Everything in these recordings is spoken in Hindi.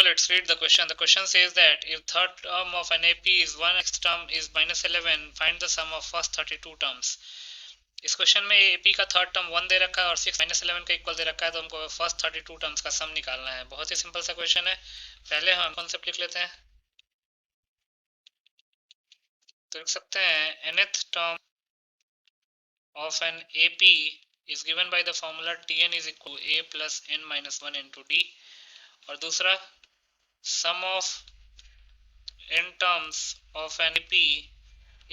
let's read the question. The question says that if third term of an AP is 1, next term is minus 11, find the sum of first 32 terms. इस क्वेश्चन में AP का थर्ड टर्म 1 दे रखा है और 6 माइनस 11 का इक्वल दे रखा है, तो हमको फर्स्ट 32 टर्म्स का सम निकालना है। बहुत ही सिंपल सा क्वेश्चन है। पहले हम कॉन्सेप्ट लिख लेते हैं। तो लिख सकते हैं nth term of an AP is given by the formula Tn is equal to a plus n minus 1 into d, और दूसरा sum of n terms of an AP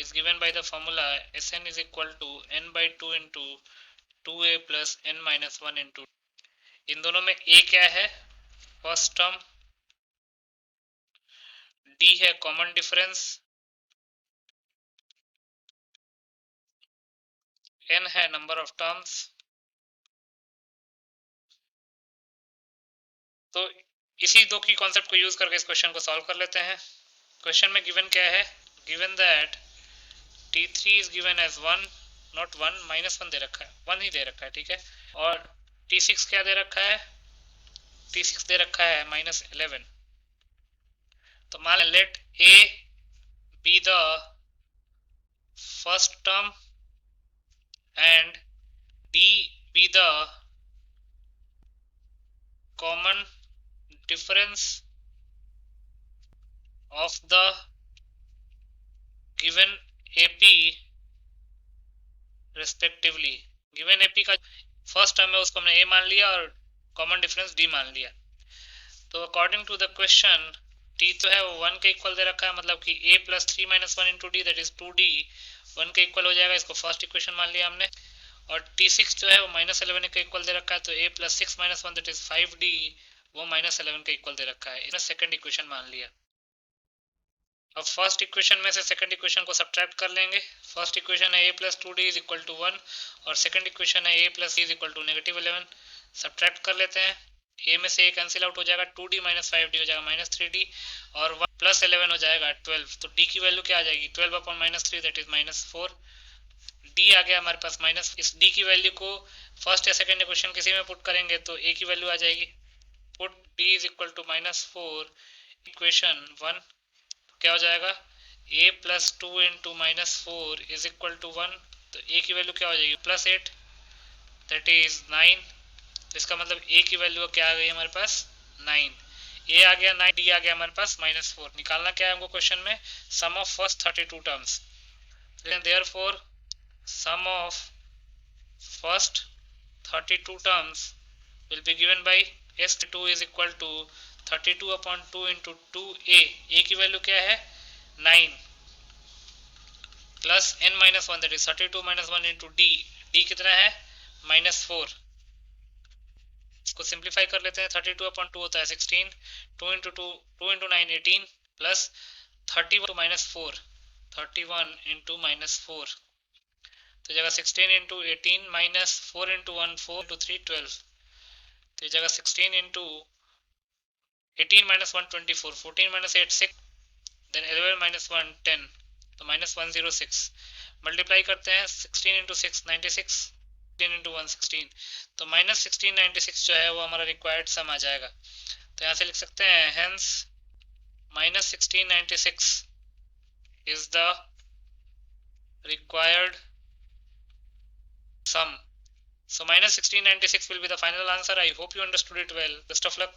is given by the formula Sn is equal to n by 2 into 2a plus n minus 1 into। इन दोनों में a क्या है? First term. d है कॉमन डिफरेंस। n है नंबर ऑफ टर्म्स। तो इसी दो की कॉन्सेप्ट को यूज करके इस क्वेश्चन को सॉल्व कर लेते हैं। क्वेश्चन में गिवन क्या है? Given that t3 is given as 1, not 1, minus 1 दे रखा है, 1 ही दे रखा है, ठीक है। और t6 क्या दे रखा है? t6 दे रखा है माइनस 11। तो मान late a be the first term and b be the common difference of the given AP respectively। given AP का फर्स्ट टर्म है उसको हमने a मान लिया और कॉमन डिफरेंस d मान लिया। तो according to the question t तो है वो 1 के इक्वल दे रखा है, मतलब कि a plus 3 minus 1 into D that is 2d 1 के इक्वल हो जाएगा। इसको फर्स्ट इक्वेशन मान लिया हमने। और t6 जो है वो माइनस 11 के इक्वल दे रखा है, तो a plus 6 minus 1 that is 5d वो माइनस 11 के इक्वल दे रखा है। इसने सेकंड इक्वेशन मान लिया। अब फर्स्ट इक्वेशन में से सेकंड इक्वेशन को सब्ट्रैक्ट कर लेंगे। फर्स्ट इक्वेशन है a plus 2d is equal to 1 और सेकंड इक्वेशन है a plus is equal to negative 11। Subtract कर लेते हैं। a में से a कैंसिल आउट हो जाएगा, 2d माइनस 5d हो जाएगा माइनस 3d और 1 प्लस 11 हो जाएगा 12। तो d की वैल्यू क्या आ जाएगी? 12 upon minus 3 that is minus 4। d आ गया हमारे पास माइनस। इस d की वैल्यू को फर्स्ट या सेकंड इक्वेशन किसी में पुट करेंगे तो a की वैल्यू आ जाएगी। Put d is equal to minus 4 equation 1, क्या हो जाएगा? a plus 2 into minus 4 is equal to 1। तो a की वैल्यू क्या हो जाएगी? Plus 8 that is 9। तो इसका मतलब a की वैल्यू क्या आ गई हमारे पास? 9। a आ गया 9, d आ गया हमारे पास माइनस 4। निकालना क्या है हमको क्वेश्चन में? Sum of first 32 terms. Therefore sum of first 32 terms will be given by s2 is equal to 32 upon 2 into 2a। a की वैल्यू क्या है? 9 plus n minus 1 that is 32 minus 1 into d। d कितना है? माइनस 4। इसको सिंप्लीफाई कर लेते हैं। 32 अपॉन 2 होता है 16, 2 into 9 18 plus 31 minus 4 31 into minus 4 तो जगह 16 इंटू 18 माइनस 4 इंटू 1 4 इंटू 3 12। तो जगह 16 into 18 minus 1 24, 14 minus 8 6, then 11 minus 1 10, तो माइनस 106। मल्टीप्लाई करते हैं 16 इंटू 6 96, 16 इंटू 1 16, तो माइनस 1696 जो है वो हमारा रिक्वायर्ड सम आ जाएगा। तो यहाँ से लिख सकते हैं hence minus 1696 is the required sum. So minus 1696 will be the final answer. I hope you understood it well. Best of luck.